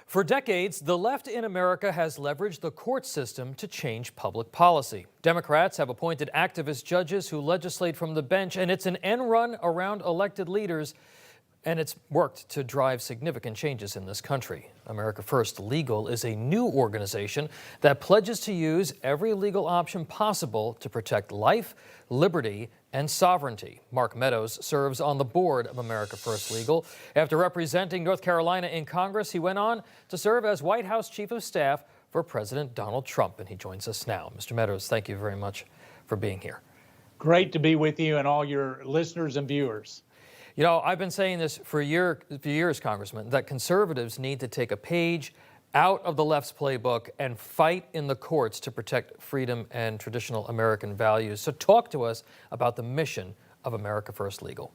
For decades, the left in America has leveraged the court system to change public policy. Democrats have appointed activist judges who legislate from the bench, and it's an end run around elected leaders, and it's worked to drive significant changes in this country. America First Legal is a new organization that pledges to use every legal option possible to protect life, liberty, and sovereignty. Mark Meadows serves on the board of America First Legal. After representing North Carolina in Congress, he went on to serve as White House Chief of Staff for President Donald Trump, and he joins us now. Mr. Meadows, thank you very much for being here. Great to be with you and all your listeners and viewers. You know, I've been saying this for years, Congressman, that conservatives need to take a page out of the left's playbook and fight in the courts to protect freedom and traditional American values. So talk to us about the mission of America First Legal.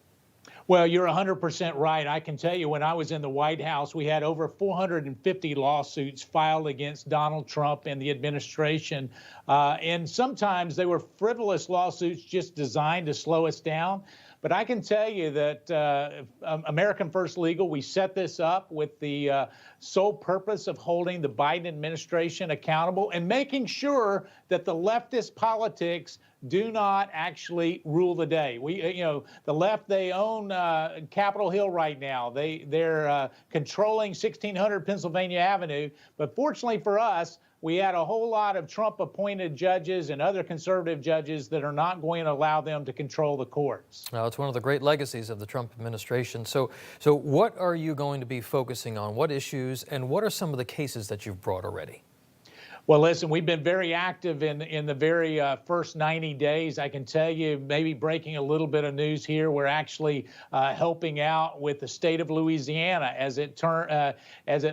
Well, you're 100% right. I can tell you when I was in the White House, we had over 450 lawsuits filed against Donald Trump and the administration. And sometimes they were frivolous lawsuits just designed to slow us down. But I can tell you that American First Legal, we set this up with the sole purpose of holding the Biden administration accountable and making sure that the leftist politics do not actually rule the day. The left, they own Capitol Hill right now. They're controlling 1600 Pennsylvania Avenue. But fortunately for us, we had a whole lot of Trump-appointed judges and other conservative judges that are not going to allow them to control the courts. Now, it's one of the great legacies of the Trump administration. So what are you going to be focusing on? What issues and what are some of the cases that you've brought already? Well, listen, we've been very active in the very first 90 days. I can tell you, maybe breaking a little bit of news here, we're actually helping out with the state of Louisiana as it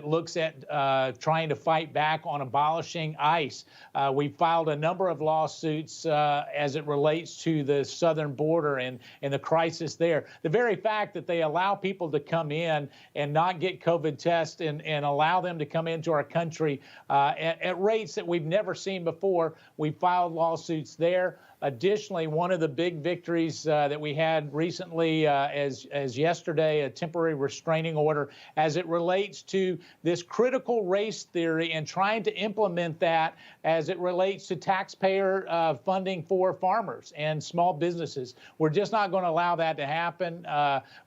looks at trying to fight back on abolishing ICE. We filed a number of lawsuits as it relates to the southern border and the crisis there. The very fact that they allow people to come in and not get COVID tests and allow them to come into our country at rates that we've never seen before. We filed lawsuits there. Additionally, one of the big victories that we had recently as yesterday, a temporary restraining order as it relates to this critical race theory and trying to implement that as it relates to taxpayer funding for farmers and small businesses. We're just not going to allow that to happen.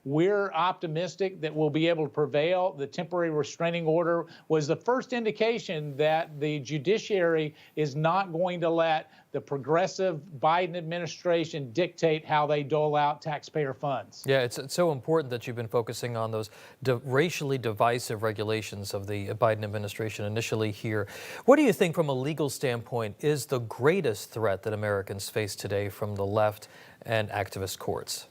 We're optimistic that we'll be able to prevail. The temporary restraining order was the first indication that the judiciary is not going to let the progressive Biden administration dictate how they dole out taxpayer funds. Yeah, it's so important that you've been focusing on those racially divisive regulations of the Biden administration initially here. What do you think from a legal standpoint is the greatest threat that Americans face today from the left and activist courts?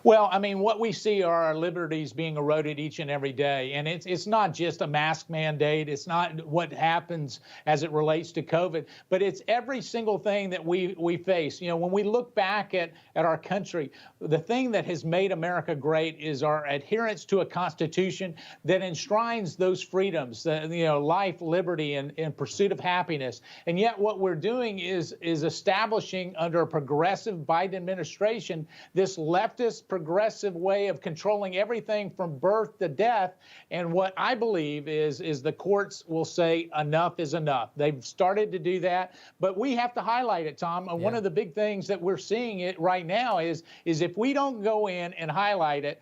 Well, I mean, what we see are our liberties being eroded each and every day. And it's not just a mask mandate. It's not what happens as it relates to COVID, but it's every single thing that we face. You know, when we look back at our country, the thing that has made America great is our adherence to a constitution that enshrines those freedoms, life, liberty, and pursuit of happiness. And yet what we're doing is establishing under a progressive Biden administration this leftist progressive way of controlling everything from birth to death. And what I believe is the courts will say enough is enough. They've started to do that, but we have to highlight it, Tom. And one of the big things that we're seeing it right now is if we don't go in and highlight it,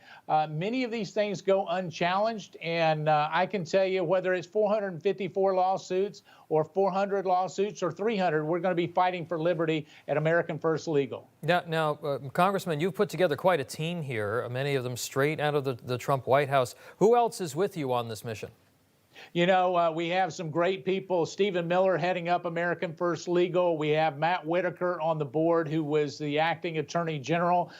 many of these things go unchallenged. And I can tell you, whether it's 454 lawsuits or 400 lawsuits or 300, we're going to be fighting for liberty at American First Legal. Now, Congressman, you've put together quite a team here, many of them straight out of the Trump White House. Who else is with you on this mission? You know, we have some great people. Stephen Miller heading up American First Legal. We have Matt Whitaker on the board, who was the acting attorney general.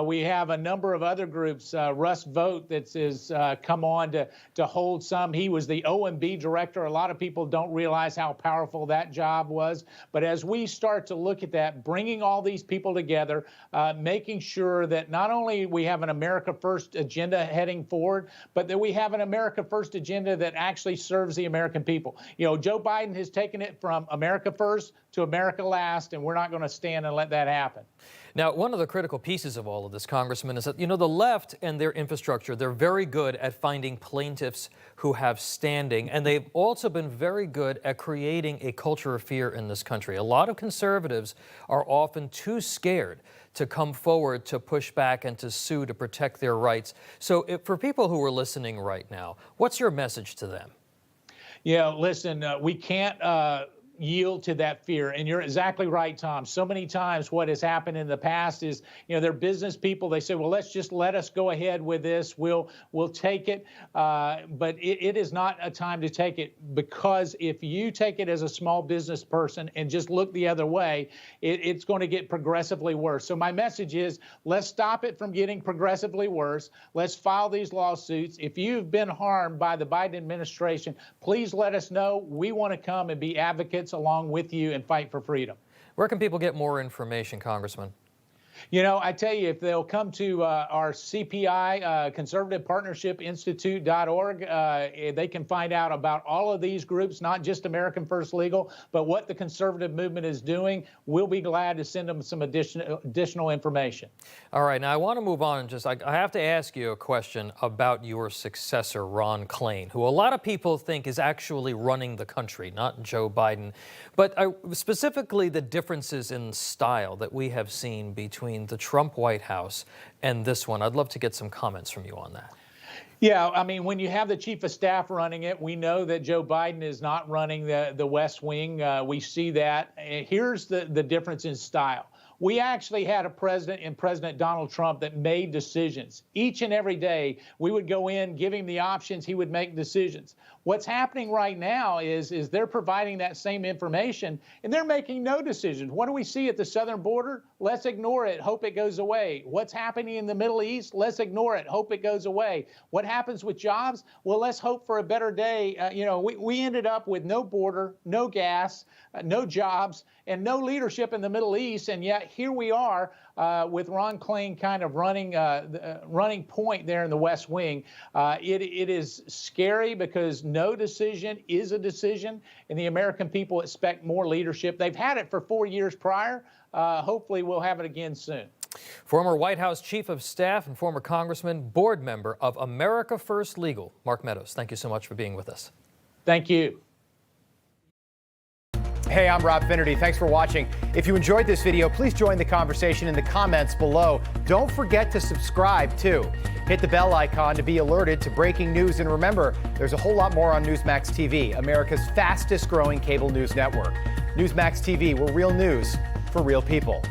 We have a number of other groups. Russ Vogt that's come on to hold some. He was the OMB director. A lot of people don't realize how powerful that job was. But as we start to look at that, bringing all these people together, making sure that not only we have an America First agenda heading forward, but that we have an America First agenda that actually serves the American people. You know, Joe Biden has taken it from America first to America last, and we're not going to stand and let that happen. Now, one of the critical pieces of all of this, Congressman, is that, the left and their infrastructure, they're very good at finding plaintiffs who have standing, and they've also been very good at creating a culture of fear in this country. A lot of conservatives are often too scared to come forward to push back and to sue to protect their rights. So for people who are listening right now, what's your message to them? Yeah, listen, we can't yield to that fear. And you're exactly right, Tom. So many times what has happened in the past is, they're business people. They say, well, let us go ahead with this. We'll take it. But it is not a time to take it, because if you take it as a small business person and just look the other way, it's going to get progressively worse. So my message is, let's stop it from getting progressively worse. Let's file these lawsuits. If you've been harmed by the Biden administration, please let us know. We want to come and be advocates along with you and fight for freedom. Where can people get more information, Congressman? I tell you, if they'll come to our CPI, Conservative Partnership Institute.org, they can find out about all of these groups, not just American First Legal, but what the conservative movement is doing. We'll be glad to send them some additional information. All right. Now, I want to move on. I have to ask you a question about your successor, Ron Klain, who a lot of people think is actually running the country, not Joe Biden. But specifically the differences in style that we have seen between the Trump White House and this one. I'd love to get some comments from you on that. Yeah, I mean, when you have the chief of staff running it, we know that Joe Biden is not running the West Wing. We see that. Here's the difference in style. We actually had a president in President Donald Trump that made decisions. Each and every day, we would go in, give him the options, he would make decisions. What's happening right now is they're providing that same information, and they're making no decisions. What do we see at the southern border? Let's ignore it, hope it goes away. What's happening in the Middle East? Let's ignore it, hope it goes away. What happens with jobs? Well, let's hope for a better day. We ended up with no border, no gas, no jobs, and no leadership in the Middle East, and yet here we are with Ron Klain kind of running point there in the West Wing. It is scary because no decision is a decision, and the American people expect more leadership. They've had it for 4 years prior. Hopefully we'll have it again soon. Former White House Chief of Staff and former Congressman, board member of America First Legal, Mark Meadows. Thank you so much for being with us. Thank you. Hey, I'm Rob Finnerty. Thanks for watching. If you enjoyed this video, please join the conversation in the comments below. Don't forget to subscribe, too. Hit the bell icon to be alerted to breaking news. And remember, there's a whole lot more on Newsmax TV, America's fastest growing cable news network. Newsmax TV, we're real news for real people.